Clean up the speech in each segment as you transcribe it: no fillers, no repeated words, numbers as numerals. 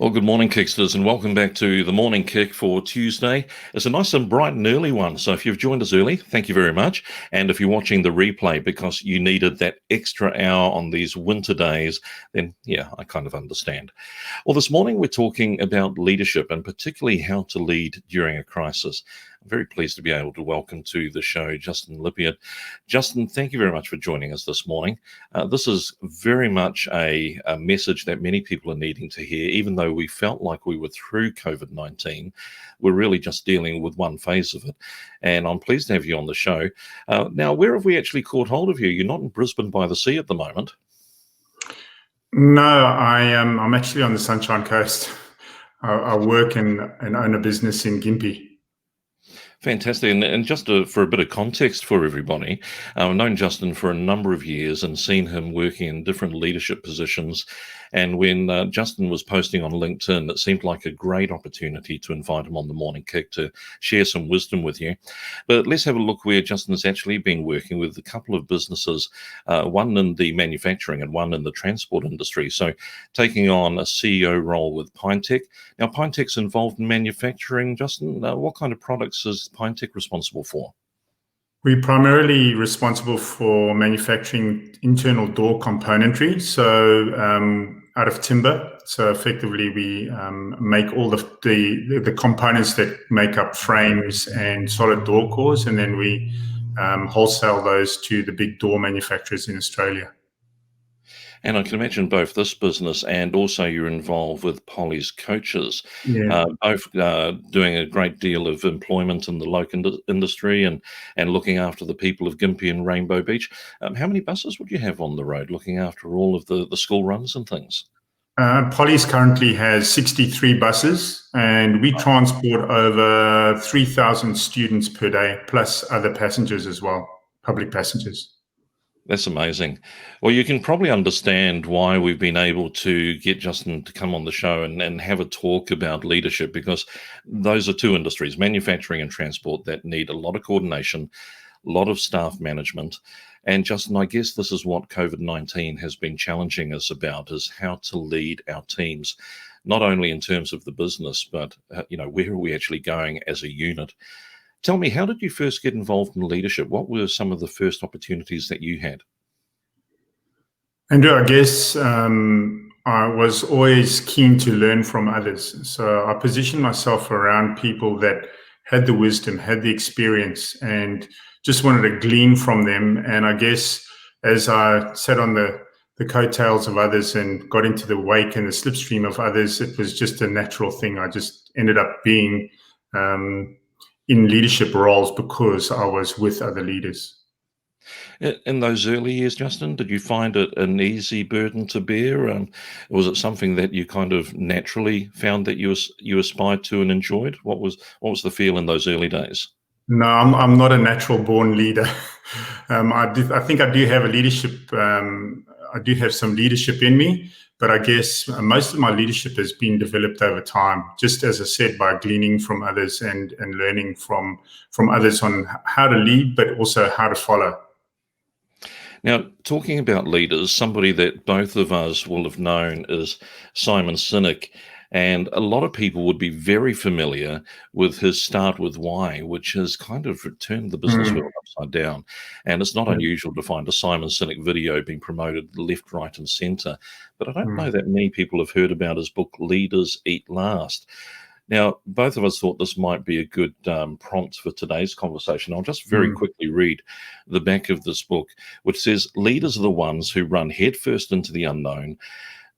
Well, good morning, Kicksters, and welcome back to the Morning Kick for Tuesday. It's a nice and bright and early one, so if you've joined us early, thank you very much. And if you're watching the replay because you needed that extra hour on these winter days, then yeah, I kind of understand. Well, this morning we're talking about leadership and particularly how to lead during a crisis. I'm very pleased to be able to welcome to the show Justin Lippiatt. Justin, thank you very much for joining us this morning. This is very much a message that many people are needing to hear, even though we felt like we were through COVID-19. We're really just dealing with one phase of it. And I'm pleased to have you on the show. Now, where have we actually caught hold of you? You're not in Brisbane by the Sea at the moment. No, I'm actually on the Sunshine Coast. I work and own a business in Gympie. Fantastic. And just for a bit of context for everybody, I've known Justin for a number of years and seen him working in different leadership positions. And when Justin was posting on LinkedIn, it seemed like a great opportunity to invite him on the Morning Kick to share some wisdom with you. But let's have a look where Justin's actually been working with a couple of businesses, one in the manufacturing and one in the transport industry. So taking on a CEO role with Pinetech. Now, Pinetech's involved in manufacturing. Justin, what kind of products is Pinetech responsible for? We're primarily responsible for manufacturing internal door componentry, so out of timber. So effectively, we make all the components that make up frames and solid door cores, and then we wholesale those to the big door manufacturers in Australia. And I can imagine both this business and also you're involved with Polly's Coaches, Yeah. both doing a great deal of employment in the local industry and looking after the people of Gympie and Rainbow Beach. How many buses would you have on the road looking after all of the school runs and things? Polly's currently has 63 buses, and we transport over 3,000 students per day, plus other passengers as well, public passengers. That's amazing. Well, you can probably understand why we've been able to get Justin to come on the show and have a talk about leadership, because those are two industries, manufacturing and transport, that need a lot of coordination, a lot of staff management. And Justin, I guess this is what COVID-19 has been challenging us about, is how to lead our teams, not only in terms of the business, but where are we actually going as a unit? Tell me, how did you first get involved in leadership? What were some of the first opportunities that you had? Andrew, I guess I was always keen to learn from others. So I positioned myself around people that had the wisdom, had the experience, and just wanted to glean from them. And I guess as I sat on the coattails of others and got into the wake and the slipstream of others, it was just a natural thing. I just ended up being in leadership roles because I was with other leaders. In those early years, Justin, did you find it an easy burden to bear? Was it something that you kind of naturally found that you aspired to and enjoyed? What was the feel in those early days? No, I'm not a natural born leader. I think I do have a leadership. I do have some leadership in me, but I guess most of my leadership has been developed over time. Just as I said, by gleaning from others and learning from others on how to lead, but also how to follow. Now, talking about leaders, somebody that both of us will have known is Simon Sinek. And a lot of people would be very familiar with his Start With Why, which has kind of turned the business world upside down. And it's not unusual to find a Simon Sinek video being promoted left, right, and center. But I don't know that many people have heard about his book, Leaders Eat Last. Now, both of us thought this might be a good prompt for today's conversation. I'll just very quickly read the back of this book, which says, leaders are the ones who run headfirst into the unknown.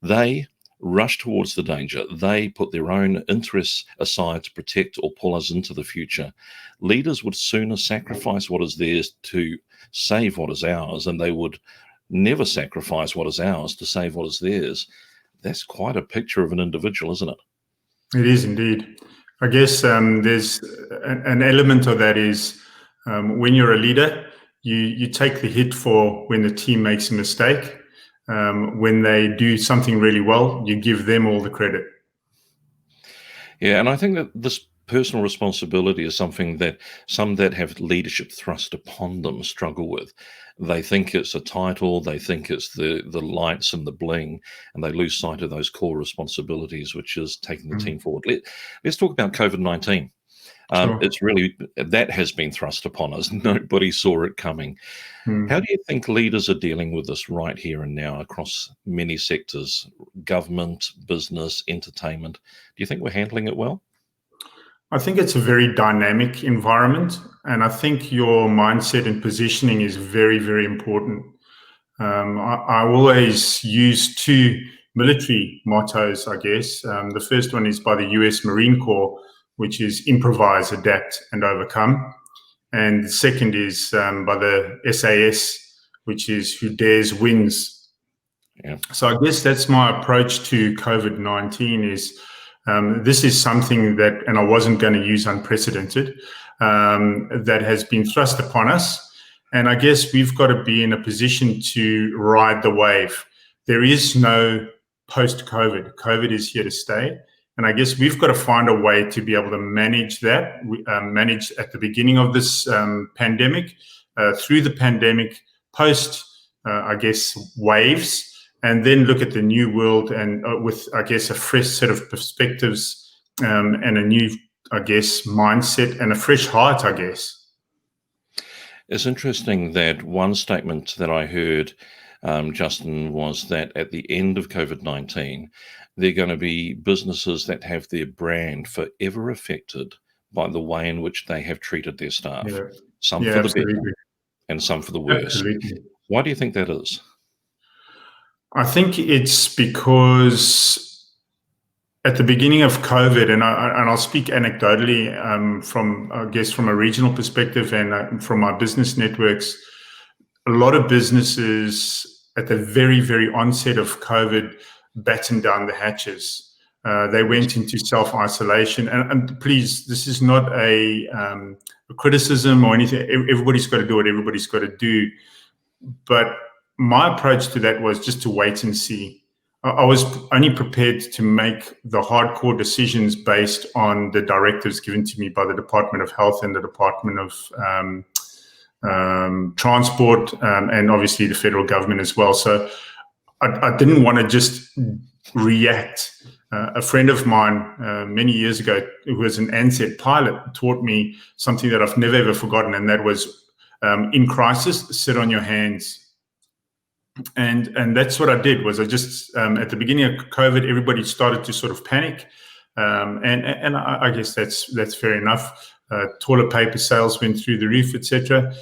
They rush towards the danger. They put their own interests aside to protect or pull us into the future. Leaders would sooner sacrifice what is theirs to save what is ours, and they would never sacrifice what is ours to save what is theirs. That's quite a picture of an individual, isn't it? It is indeed. I guess there's an element of that is when you're a leader, you take the hit for when the team makes a mistake. When they do something really well, you give them all the credit. Yeah, and I think that this personal responsibility is something that some that have leadership thrust upon them struggle with. They think it's a title, they think it's the lights and the bling, and they lose sight of those core responsibilities, which is taking the team forward. Let's talk about COVID-19. Sure. It's really that has been thrust upon us. Nobody saw it coming. How do you think leaders are dealing with this right here and now across many sectors, government, business, entertainment? Do you think we're handling it well? I think it's a very dynamic environment, and I think your mindset and positioning is very, very important. I always use two military mottos, I guess. The first one is by the US Marine Corps, which is improvise, adapt, and overcome. And the second is by the SAS, which is who dares wins. Yeah. So I guess that's my approach to COVID-19 is this is something that, and I wasn't going to use unprecedented, that has been thrust upon us. And I guess we've got to be in a position to ride the wave. There is no post-COVID. COVID is here to stay. And I guess we've got to find a way to be able to manage that, manage at the beginning of this pandemic, through the pandemic, post, I guess, waves, and then look at the new world and with, I guess, a fresh set of perspectives and a new, I guess, mindset and a fresh heart, I guess. It's interesting that one statement that I heard, Justin, was that at the end of COVID-19, there are going to be businesses that have their brand forever affected by the way in which they have treated their staff. Yeah, Some yeah, for the better absolutely. and some for the worse. Absolutely. Why do you think that is? I think it's because at the beginning of COVID, and I'll speak anecdotally from, I guess, from a regional perspective and from my business networks, a lot of businesses at the very, very onset of COVID battened down the hatches. They went into self-isolation. And please, this is not a criticism or anything. Everybody's got to do what everybody's got to do. But my approach to that was just to wait and see. I was only prepared to make the hardcore decisions based on the directives given to me by the Department of Health and the Department of Transport, and obviously the federal government as well. So I didn't want to just react. A friend of mine many years ago, who was an ANZET pilot, taught me something that I've never ever forgotten, and that was in crisis, sit on your hands. And that's what I did. Was I just at the beginning of COVID, everybody started to sort of panic, and I guess that's fair enough. Toilet paper sales went through the roof, etc.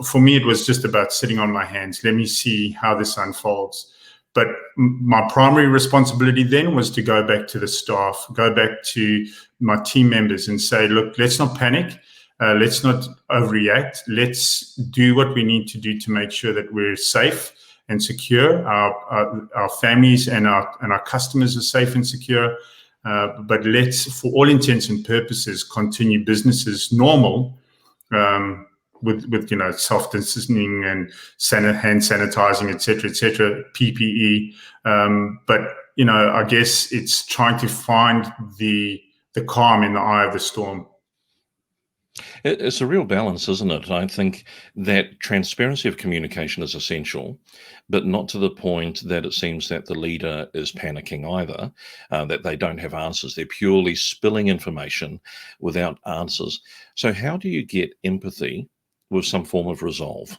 For me, it was just about sitting on my hands. Let me see how this unfolds. But my primary responsibility then was to go back to the staff, go back to my team members and say, look, let's not panic. Let's not overreact. Let's do what we need to do to make sure that we're safe and secure. Our families and our customers are safe and secure. But let's, for all intents and purposes, continue business as normal, with self-distancing and hand sanitizing, etc., PPE. But I guess it's trying to find the calm in the eye of the storm. It's a real balance, isn't it? I think that transparency of communication is essential, but not to the point that it seems that the leader is panicking either, that they don't have answers. They're purely spilling information without answers. So how do you get empathy with some form of resolve?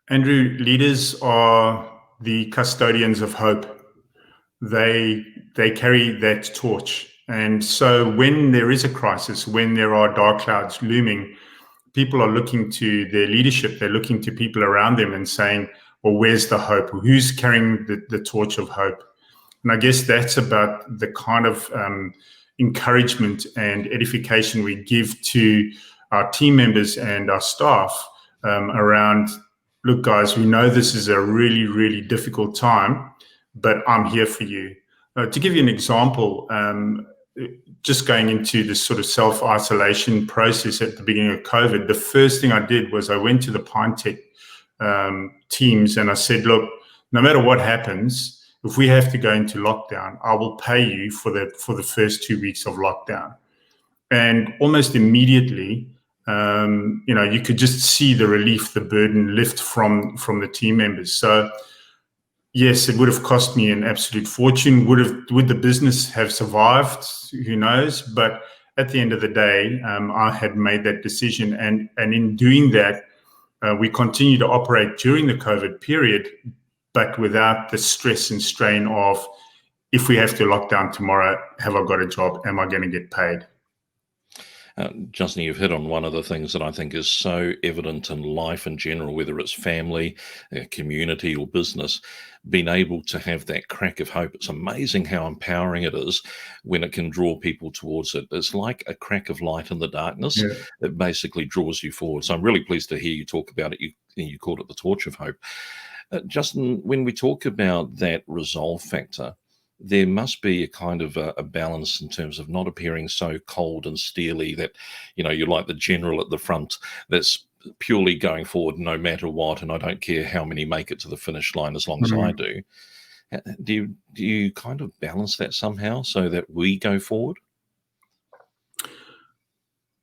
Andrew, leaders are the custodians of hope. They carry that torch. And so when there is a crisis, when there are dark clouds looming, people are looking to their leadership. They're looking to people around them and saying, well, where's the hope? Who's carrying the torch of hope? And I guess that's about the kind of encouragement and edification we give to our team members and our staff around, look, guys, we know this is a really, really difficult time, but I'm here for you. To give you an example, just going into this sort of self-isolation process at the beginning of COVID, the first thing I did was I went to the Pine Tech teams and I said, look, no matter what happens, if we have to go into lockdown, I will pay you for the first 2 weeks of lockdown. And almost immediately, you could just see the relief, the burden lift from the team members. So yes, it would have cost me an absolute fortune. Would the business have survived? Who knows? But at the end of the day, I had made that decision, and in doing that, we continue to operate during the COVID period, but without the stress and strain of, if we have to lock down tomorrow, have I got a job? Am I going to get paid? Justin, you've hit on one of the things that I think is so evident in life in general, whether it's family, community, or business, being able to have that crack of hope. It's amazing how empowering it is when it can draw people towards it. It's like a crack of light in the darkness. Yeah. It basically draws you forward. So I'm really pleased to hear you talk about it. You called it the torch of hope. Justin, when we talk about that resolve factor, there must be a kind of a balance in terms of not appearing so cold and steely that, you're like the general at the front that's purely going forward no matter what, and I don't care how many make it to the finish line as long as I do. Do you kind of balance that somehow so that we go forward?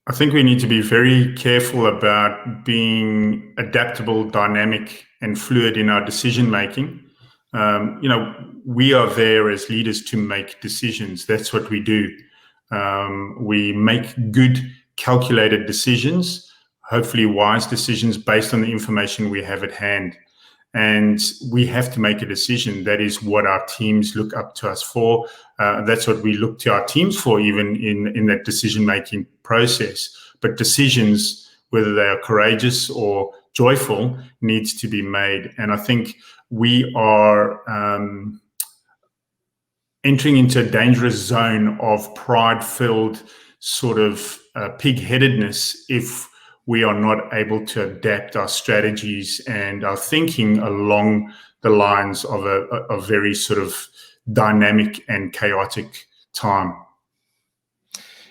I think we need to be very careful about being adaptable, dynamic, and fluid in our decision making. We are there as leaders to make decisions. That's what we do. We make good, calculated decisions, hopefully wise decisions based on the information we have at hand. And we have to make a decision. That is what our teams look up to us for. That's what we look to our teams for, even in that decision-making process. But decisions, whether they are courageous or joyful, needs to be made. And I think we are entering into a dangerous zone of pride-filled sort of pig-headedness if we are not able to adapt our strategies and our thinking along the lines of a very sort of dynamic and chaotic time.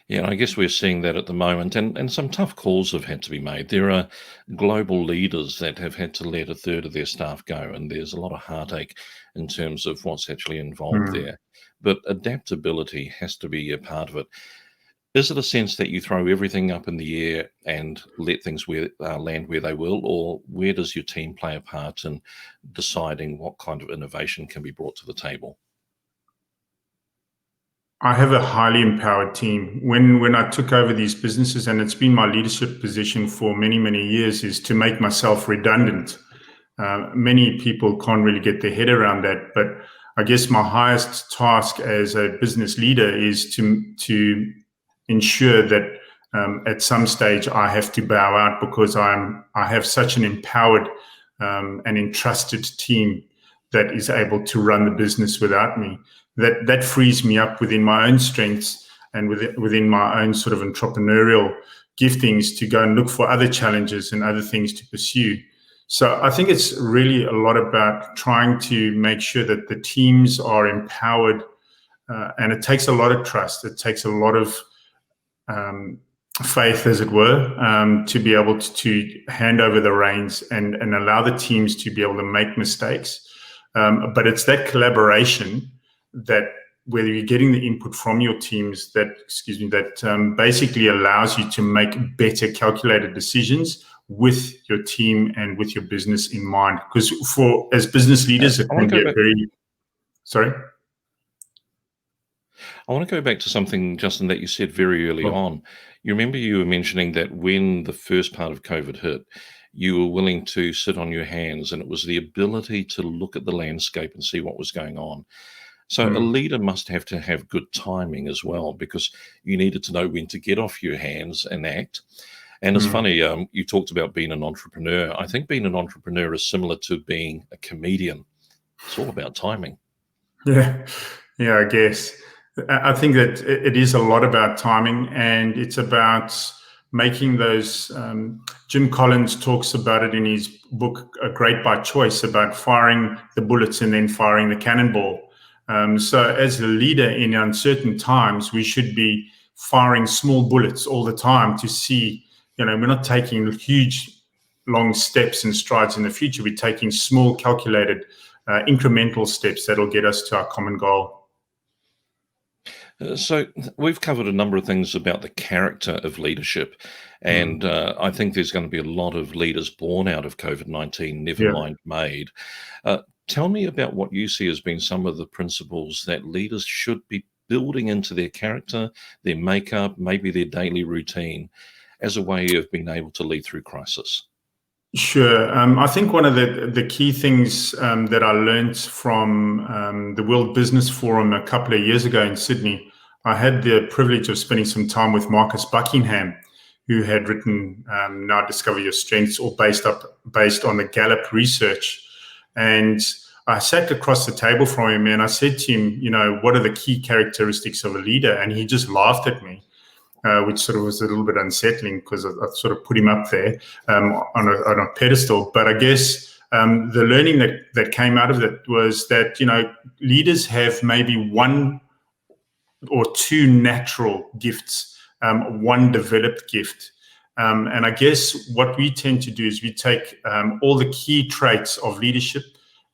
Yeah, I guess we're seeing that at the moment, and some tough calls have had to be made. There are global leaders that have had to let a third of their staff go, and there's a lot of heartache in terms of what's actually involved there. But adaptability has to be a part of it. Is it a sense that you throw everything up in the air and let things land where they will, or where does your team play a part in deciding what kind of innovation can be brought to the table? I have a highly empowered team. When I took over these businesses, and it's been my leadership position for many, many years, is to make myself redundant. Many people can't really get their head around that, but I guess my highest task as a business leader is to ensure that at some stage I have to bow out, because I have such an empowered and entrusted team that is able to run the business without me. That frees me up within my own strengths and within my own sort of entrepreneurial giftings to go and look for other challenges and other things to pursue. So I think it's really a lot about trying to make sure that the teams are empowered, and it takes a lot of trust. It takes a lot of faith, as it were, to be able to hand over the reins and allow the teams to be able to make mistakes. But it's that collaboration that, whether you're getting the input from your teams, that basically allows you to make better calculated decisions with your team and with your business in mind. Because as business leaders, it can get very... Sorry? I want to go back to something, Justin, that you said very early on. You remember you were mentioning that when the first part of COVID hit, you were willing to sit on your hands, and it was the ability to look at the landscape and see what was going on. So a leader must have to have good timing as well, because you needed to know when to get off your hands and act. And it's funny, you talked about being an entrepreneur. I think being an entrepreneur is similar to being a comedian. It's all about timing. Yeah, I guess. I think that it is a lot about timing, and it's about making those... Jim Collins talks about it in his book, Great by Choice, about firing the bullets and then firing the cannonball. So as a leader in uncertain times, we should be firing small bullets all the time to see, we're not taking huge, long steps and strides in the future. We're taking small, calculated incremental steps that'll get us to our common goal. So we've covered a number of things about the character of leadership, and I think there's going to be a lot of leaders born out of COVID-19, never mind made. Tell me about what you see as being some of the principles that leaders should be building into their character, their makeup, maybe their daily routine, as a way of being able to lead through crisis. Sure. I think one of the key things that I learned from the World Business Forum a couple of years ago in Sydney, I had the privilege of spending some time with Marcus Buckingham, who had written Now Discover Your Strengths, all based on the Gallup research. And I sat across the table from him and I said to him, what are the key characteristics of a leader? And he just laughed at me. Which sort of was a little bit unsettling because I sort of put him up there on a pedestal. But I guess the learning that came out of it was that, leaders have maybe one or two natural gifts, one developed gift. And I guess what we tend to do is we take all the key traits of leadership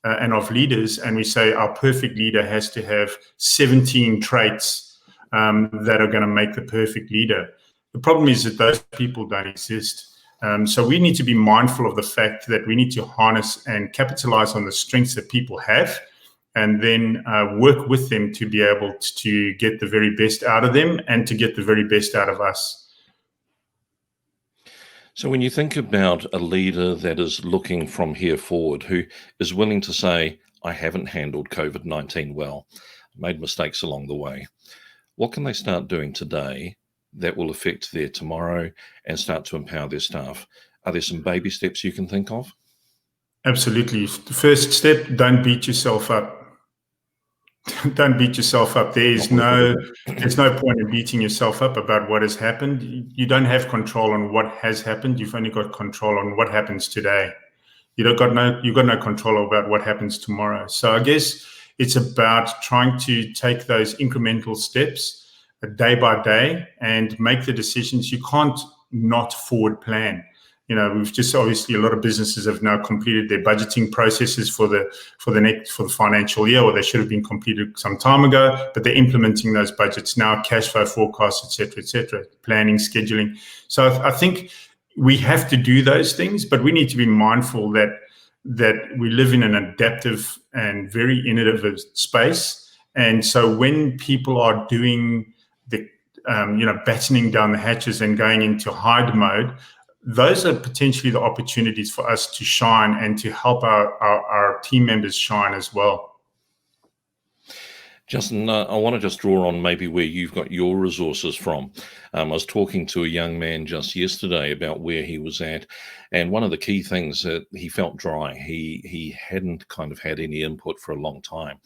and of leaders, and we say our perfect leader has to have 17 traits that are going to make the perfect leader. The problem is that those people don't exist. So we need to be mindful of the fact that we need to harness and capitalize on the strengths that people have, and then work with them to be able to get the very best out of them and to get the very best out of us. So when you think about a leader that is looking from here forward, who is willing to say, I haven't handled COVID-19 well, made mistakes along the way, what can they start doing today that will affect their tomorrow and start to empower their staff? Are there some baby steps you can think of? Absolutely. The first step, don't beat yourself up. Don't beat yourself up. There's no point in beating yourself up about what has happened. You don't have control on what has happened. You've only got control on what happens today. You've got no control about what happens tomorrow. So I guess it's about trying to take those incremental steps day by day and make the decisions. You can't not forward plan. We've just obviously a lot of businesses have now completed their budgeting processes for the financial year, or they should have been completed some time ago, but they're implementing those budgets now, cash flow forecasts, et cetera, planning, scheduling. So I think we have to do those things, but we need to be mindful that we live in an adaptive and very innovative space. And so when people are doing the, battening down the hatches and going into hide mode, those are potentially the opportunities for us to shine and to help our team members shine as well. Justin, I want to just draw on maybe where you've got your resources from. I was talking to a young man just yesterday about where he was at, and one of the key things that he felt dry. He hadn't kind of had any input for a long time.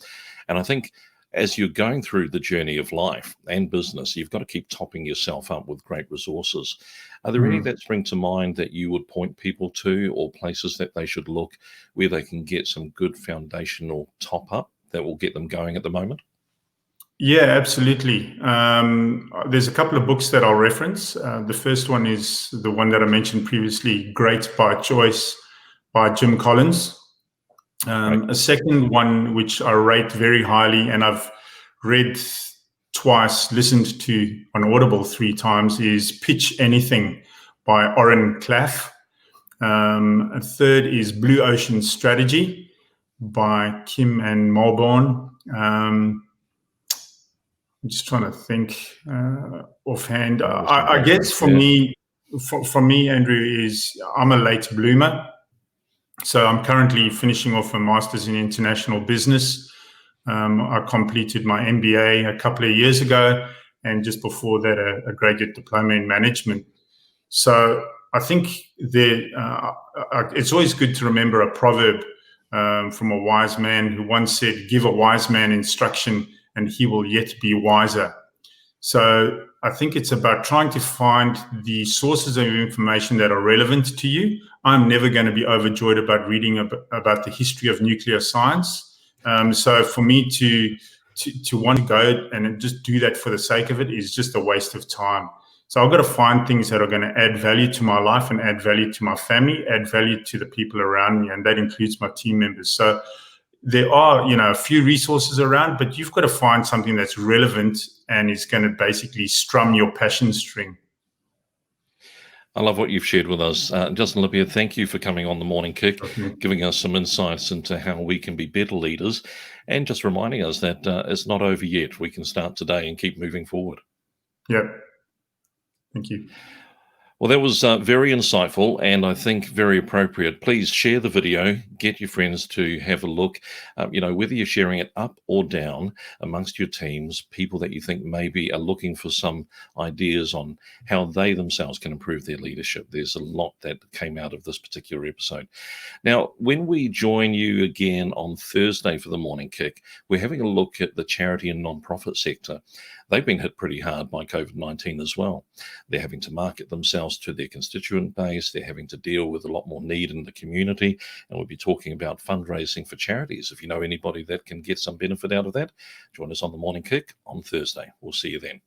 And I think as you're going through the journey of life and business, you've got to keep topping yourself up with great resources. Are there any that spring to mind that you would point people to, or places that they should look where they can get some good foundational top up that will get them going at the moment? Yeah, absolutely. There's a couple of books that I'll reference. The first one is the one that I mentioned previously, Great by Choice by Jim Collins. A second one, which I rate very highly, and I've read twice, listened to on Audible 3 times, is Pitch Anything by Oren Klaff. A third is Blue Ocean Strategy by Kim and Mulborn. I'm just trying to think offhand. I guess for me, Andrew, is I'm a late bloomer. So I'm currently finishing off a master's in international business. I completed my MBA a couple of years ago, and just before that, a graduate diploma in management. So I think it's always good to remember a proverb from a wise man who once said, "Give a wise man instruction and he will yet be wiser." So I think it's about trying to find the sources of information that are relevant to you. I'm never going to be overjoyed about reading about the history of nuclear science. So for me to want to go and just do that for the sake of it is just a waste of time. So I've got to find things that are going to add value to my life and add value to my family, add value to the people around me, and that includes my team members. So there are, a few resources around, but you've got to find something that's relevant and is going to basically strum your passion string. I love what you've shared with us. Justin Lippiatt, thank you for coming on the Morning Kick, Okay. giving us some insights into how we can be better leaders, and just reminding us that it's not over yet. We can start today and keep moving forward. Yep. Thank you. Well, that was very insightful and I think very appropriate. Please share the video, get your friends to have a look. Whether you're sharing it up or down amongst your teams, people that you think maybe are looking for some ideas on how they themselves can improve their leadership. There's a lot that came out of this particular episode. Now, when we join you again on Thursday for the Morning Kick, we're having a look at the charity and non-profit sector. They've been hit pretty hard by COVID-19 as well. They're having to market themselves to their constituent base. They're having to deal with a lot more need in the community. And we'll be talking about fundraising for charities. If you know anybody that can get some benefit out of that, join us on the Morning Kick on Thursday. We'll see you then.